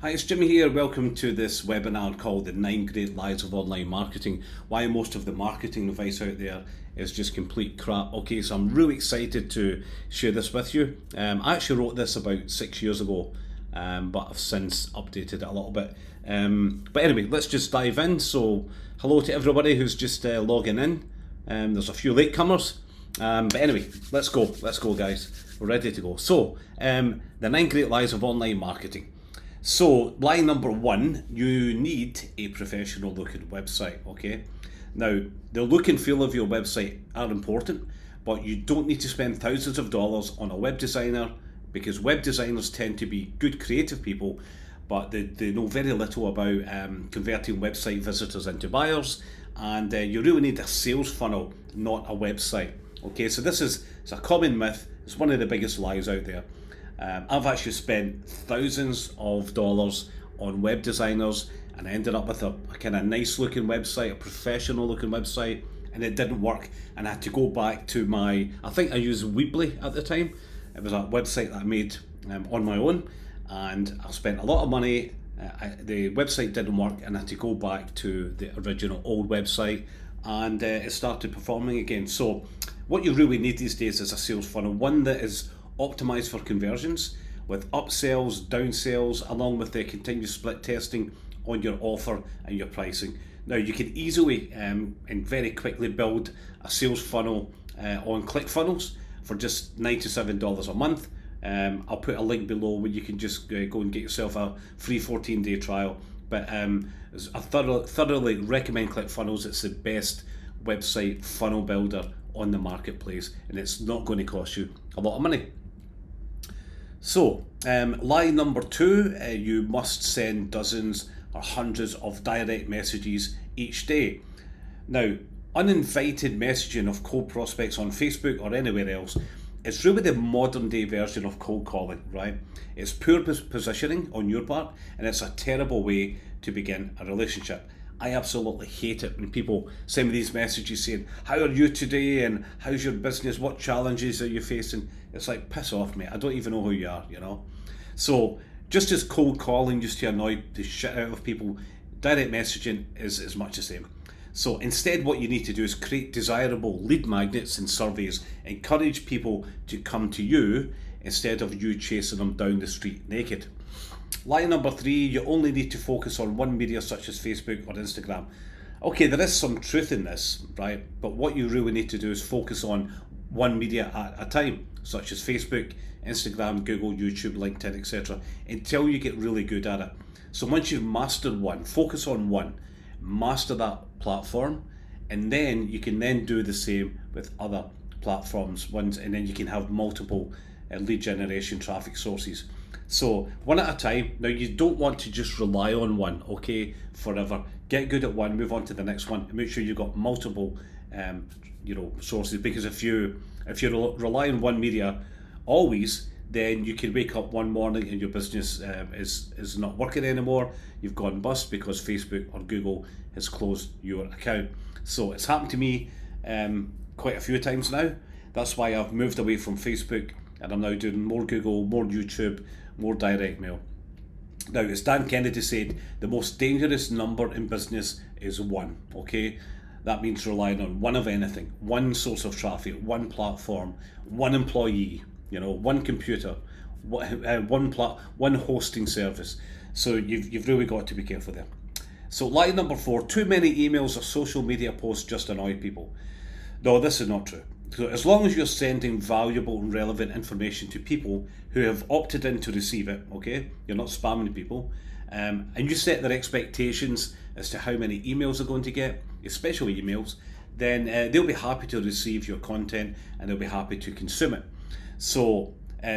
Hi, it's Jimmy here. Welcome to this webinar called The 9 Great Lies of Online Marketing. Why most of the marketing advice out there is just complete crap. Okay, so I'm really excited to share this with you. I actually wrote this about 6 years ago, but I've since updated it a little bit. But anyway, let's just dive in. So hello to everybody who's just logging in. There's a few latecomers. But anyway, let's go guys. We're ready to go. So, the 9 Great Lies of Online Marketing. So, lie number 1, you need a professional looking website, okay? Now, the look and feel of your website are important, but you don't need to spend thousands of dollars on a web designer, because web designers tend to be good creative people, but they know very little about converting website visitors into buyers, and you really need a sales funnel, not a website. Okay, so it's a common myth. It's one of the biggest lies out there. I've actually spent thousands of dollars on web designers, and I ended up with a kind of nice looking website, a professional looking website, and it didn't work. And I had to go back to I think I used Weebly at the time. It was a website that I made on my own, and I spent a lot of money. The website didn't work, and I had to go back to the original old website, and it started performing again. So what you really need these days is a sales funnel, one that is optimized for conversions with upsells, downsells, along with the continuous split testing on your offer and your pricing. Now you can easily and very quickly build a sales funnel on ClickFunnels for just $97 a month. I'll put a link below where you can just go and get yourself a free 14-day trial. But I thoroughly recommend ClickFunnels. It's the best website funnel builder on the marketplace, and it's not going to cost you a lot of money. So, lie number 2, you must send dozens or hundreds of direct messages each day. Now, uninvited messaging of cold prospects on Facebook or anywhere else, it's really the modern day version of cold calling, right? It's poor positioning on your part, and it's a terrible way to begin a relationship. I absolutely hate it when people send me these messages saying, how are you today, and how's your business, what challenges are you facing? It's like, piss off, mate, I don't even know who you are, you know? So just as cold calling used to annoy the shit out of people, direct messaging is as much the same. So instead, what you need to do is create desirable lead magnets and surveys, encourage people to come to you instead of you chasing them down the street naked. Lie number 3, you only need to focus on one media such as Facebook or Instagram. Okay, there is some truth in this, right? But what you really need to do is focus on one media at a time, such as Facebook, Instagram, Google, YouTube, LinkedIn, etc., until you get really good at it. So once you've mastered one, focus on one, master that platform, and then you can then do the same with other platforms, and then you can have multiple lead generation traffic sources. So one at a time. Now you don't want to just rely on one, okay, forever. Get good at one, move on to the next one, and make sure you've got multiple sources, because if you rely on one media always, then you can wake up one morning and your business is not working anymore. You've gone bust because Facebook or Google has closed your account. So it's happened to me quite a few times now. That's why I've moved away from Facebook, and I'm now doing more Google, more YouTube, more direct mail. Now, as Dan Kennedy said, the most dangerous number in business is 1, okay? That means relying on one of anything, one source of traffic, one platform, one employee, one computer, one hosting service. So you've really got to be careful there. So lie number 4, too many emails or social media posts just annoy people. No, this is not true. So as long as you're sending valuable and relevant information to people who have opted in to receive it, okay, you're not spamming people, and you set their expectations as to how many emails they're going to get, especially emails, then they'll be happy to receive your content, and they'll be happy to consume it. So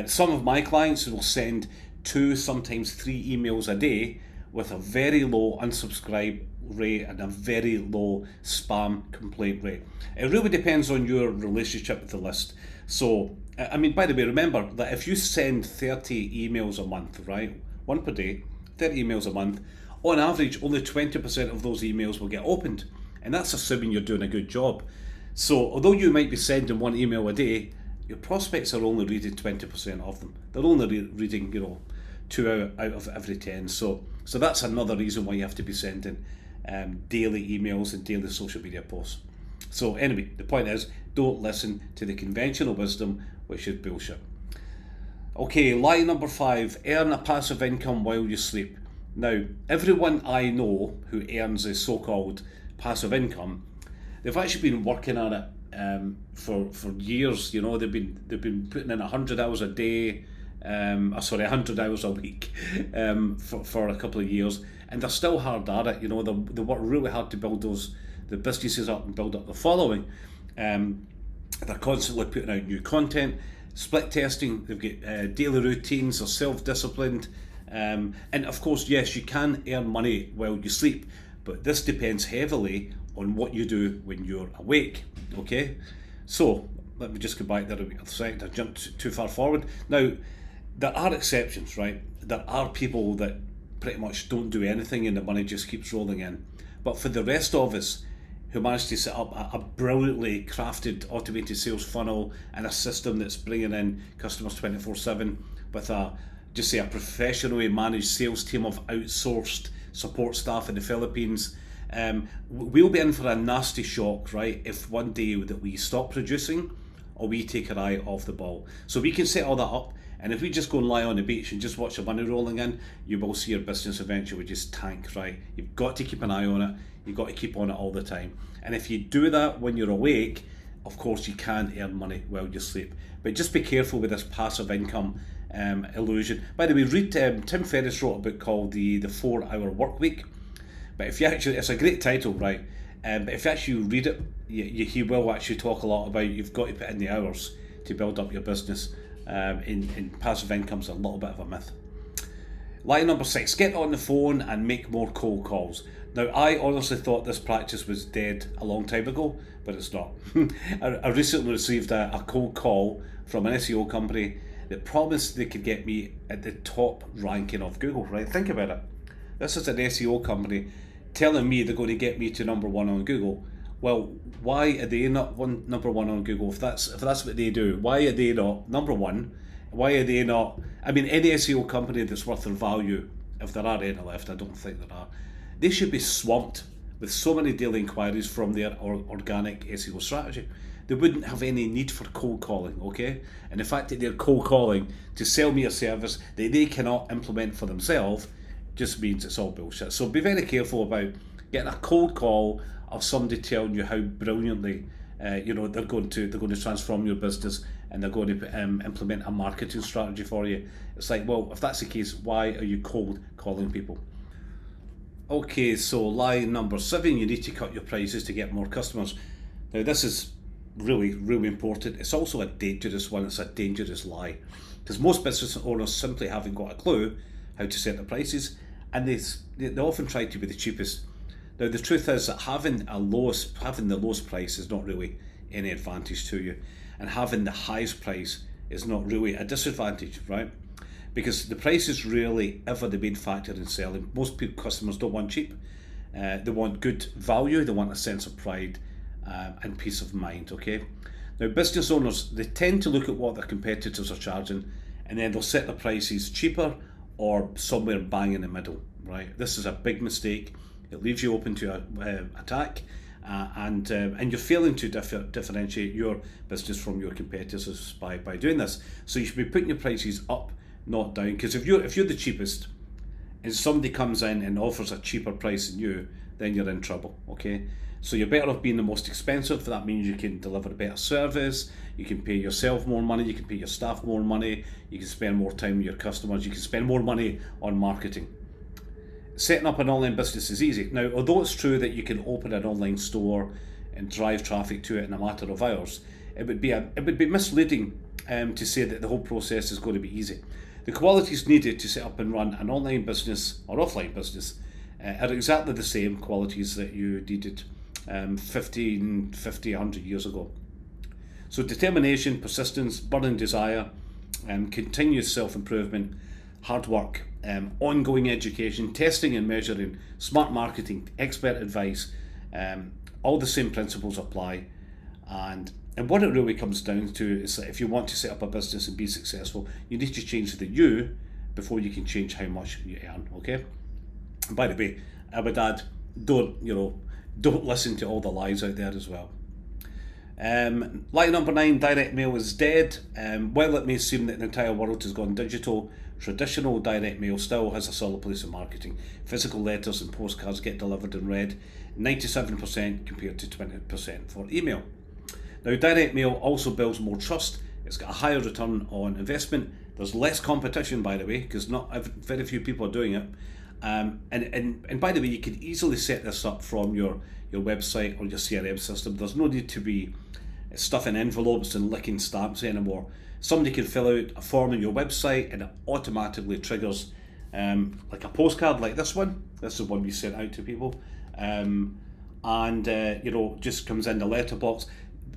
some of my clients will send 2, sometimes 3 emails a day with a very low unsubscribe rate and a very low spam complaint rate. It really depends on your relationship with the list. So, I mean, by the way, remember that if you send 30 emails a month, right, 1 per day, 30 emails a month, on average, only 20% of those emails will get opened. And that's assuming you're doing a good job. So, although you might be sending 1 email a day, your prospects are only reading 20% of them. They're only reading, 2 out of every 10. So that's another reason why you have to be sending daily emails and daily social media posts. So anyway, the point is, don't listen to the conventional wisdom, which is bullshit. Okay, lie number 5, earn a passive income while you sleep. Now, everyone I know who earns a so-called passive income, they've actually been working on it for years. They've been putting in 100 hours a day, 100 hours a week for a couple of years, and they're still hard at it. They work really hard to build the businesses up and build up the following. They're constantly putting out new content, split testing. They've got daily routines. They're self-disciplined, and of course, yes, you can earn money while you sleep, but this depends heavily on what you do when you're awake. Okay, so let me just go back there a second. I jumped too far forward. Now, there are exceptions, right? There are people that pretty much don't do anything and the money just keeps rolling in. But for the rest of us who managed to set up a brilliantly crafted automated sales funnel and a system that's bringing in customers 24/7 with a professionally managed sales team of outsourced support staff in the Philippines, we'll be in for a nasty shock, right, if one day that we stop producing or we take our eye off the ball. So we can set all that up, and if we just go and lie on the beach and just watch the money rolling in, you will see your business eventually just tank, right? You've got to keep an eye on it. You've got to keep on it all the time. And if you do that when you're awake, of course you can earn money while you sleep. But just be careful with this passive income illusion. By the way, read Tim Ferriss wrote a book called the 4-Hour Work Week. But if you actually, it's a great title, right? But if you actually read it, he will actually talk a lot about you've got to put in the hours to build up your business. In passive income's a little bit of a myth. Lie number 6, get on the phone and make more cold calls. Now, I honestly thought this practice was dead a long time ago, but it's not. I recently received a cold call from an SEO company that promised they could get me at the top ranking of Google, right? Think about it. This is an SEO company telling me they're going to get me to number 1 on Google. Well, why are they not number 1 on Google? If that's what they do, why are they not number 1? Why are they not? I mean, any SEO company that's worth their value, if there are any left, I don't think there are, they should be swamped with so many daily inquiries from their organic SEO strategy. They wouldn't have any need for cold calling, okay? And the fact that they're cold calling to sell me a service that they cannot implement for themselves just means it's all bullshit. So be very careful about getting a cold call of somebody telling you how brilliantly they're going to transform your business and they're going to implement a marketing strategy for you. It's like, well, if that's the case, why are you cold calling people? Okay, so lie number 7, you need to cut your prices to get more customers. Now, this is really, really important. It's also a dangerous one. It's a dangerous lie, because most business owners simply haven't got a clue how to set the prices, and they often try to be the cheapest. Now, the truth is that having the lowest price is not really any advantage to you, and having the highest price is not really a disadvantage, right? Because the price is really ever the main factor in selling. Most customers don't want cheap. They want good value. They want a sense of pride and peace of mind, okay? Now, business owners, they tend to look at what their competitors are charging, and then they'll set the prices cheaper or somewhere bang in the middle, right? This is a big mistake. It leaves you open to attack, and you're failing to differentiate your business from your competitors by doing this. So you should be putting your prices up, not down, because if you're the cheapest and somebody comes in and offers a cheaper price than you, then you're in trouble, okay? So you're better off being the most expensive. That means you can deliver a better service, you can pay yourself more money, you can pay your staff more money, you can spend more time with your customers, you can spend more money on marketing. Setting up an online business is easy. Now, although it's true that you can open an online store and drive traffic to it in a matter of hours, it would be misleading to say that the whole process is going to be easy. The qualities needed to set up and run an online business or offline business are exactly the same qualities that you needed 100 years ago. So determination, persistence, burning desire, continuous self-improvement, hard work, ongoing education, testing and measuring, smart marketing, expert advice, all the same principles apply. And And what it really comes down to is that if you want to set up a business and be successful, you need to change the you before you can change how much you earn, okay? And by the way, I would add, don't listen to all the lies out there as well. Lie number 9, direct mail is dead. While it may seem that the entire world has gone digital, traditional direct mail still has a solid place in marketing. Physical letters and postcards get delivered and read, 97% compared to 20% for email. Now, direct mail also builds more trust. It's got a higher return on investment. There's less competition, by the way, because very few people are doing it. And by the way, you can easily set this up from your website or your CRM system. There's no need to be stuffing envelopes and licking stamps anymore. Somebody can fill out a form on your website and it automatically triggers like a postcard like this one. This is the one we sent out to people. Just comes in the letterbox.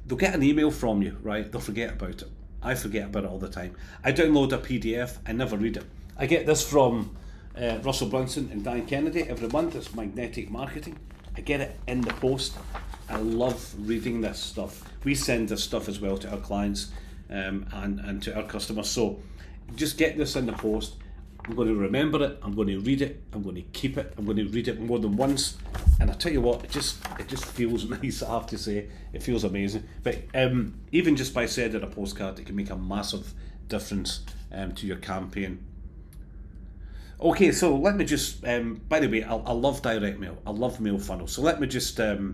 They'll get an email from you, right? They'll forget about it. I forget about it all the time. I download a PDF, I never read it. I get this from Russell Brunson and Dan Kennedy every month. It's magnetic marketing. I get it in the post. I love reading this stuff. We send this stuff as well to our clients and to our customers. So just get this in the post. I'm going to remember it. I'm going to read it. I'm going to keep it. I'm going to read it more than once. And I tell you what, it just feels nice. I have to say, it feels amazing. But even just by sending a postcard, it can make a massive difference to your campaign. Okay, so let me just, by the way, I love direct mail. I love mail funnels. So let me just go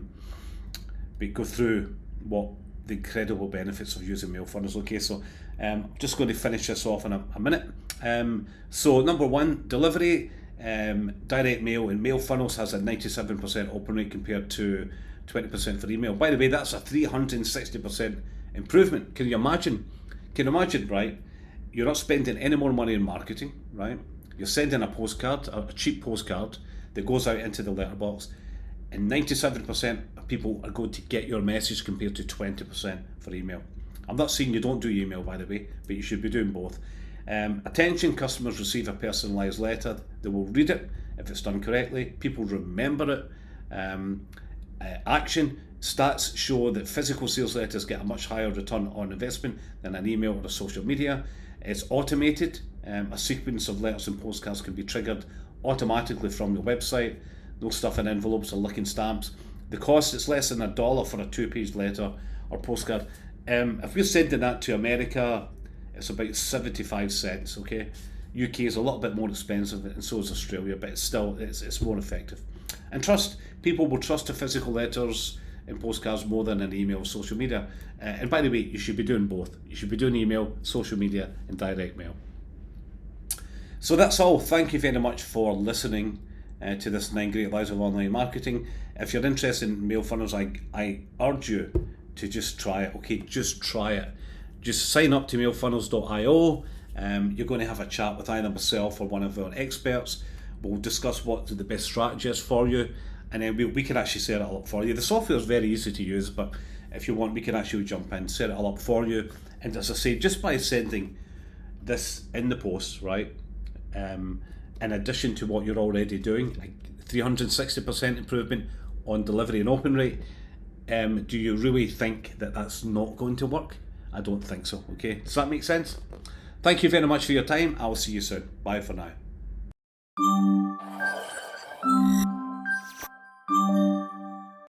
through what the incredible benefits of using mail funnels. Okay, so I'm just going to finish this off in a minute. So number 1, delivery. Direct mail and mail funnels has a 97% open rate compared to 20% for email. By the way, that's a 360% improvement. Can you imagine? Right? You're not spending any more money in marketing, right? You're sending a postcard, a cheap postcard that goes out into the letterbox, and 97% of people are going to get your message compared to 20% for email. I'm not saying you don't do email, by the way, but you should be doing both. Attention, customers receive a personalised letter. They will read it if it's done correctly. People remember it. Action, stats show that physical sales letters get a much higher return on investment than an email or a social media. It's automated. A sequence of letters and postcards can be triggered automatically from your website. No stuff in envelopes or licking stamps. The cost is less than $1 for a 2-page letter or postcard. If we're sending that to America, it's about 75 cents, okay? UK is a little bit more expensive, and so is Australia, but it's more effective. And trust, people will trust the physical letters and postcards more than an email or social media. And by the way, you should be doing both. You should be doing email, social media, and direct mail. So that's all. Thank you very much for listening to this 9 Great Lies of Online Marketing. If you're interested in mail funnels, I urge you to just try it, okay? Just try it. Just sign up to mailfunnels.io. You're going to have a chat with either myself or one of our experts. We'll discuss what the best strategy is for you, and then we can actually set it all up for you. The software is very easy to use, but if you want, we can actually jump in, set it all up for you. And as I say, just by sending this in the post, right, in addition to what you're already doing, like 360% improvement on delivery and open rate, do you really think that that's not going to work? I don't think so, okay? Does that make sense? Thank you very much for your time. I'll see you soon. Bye for now.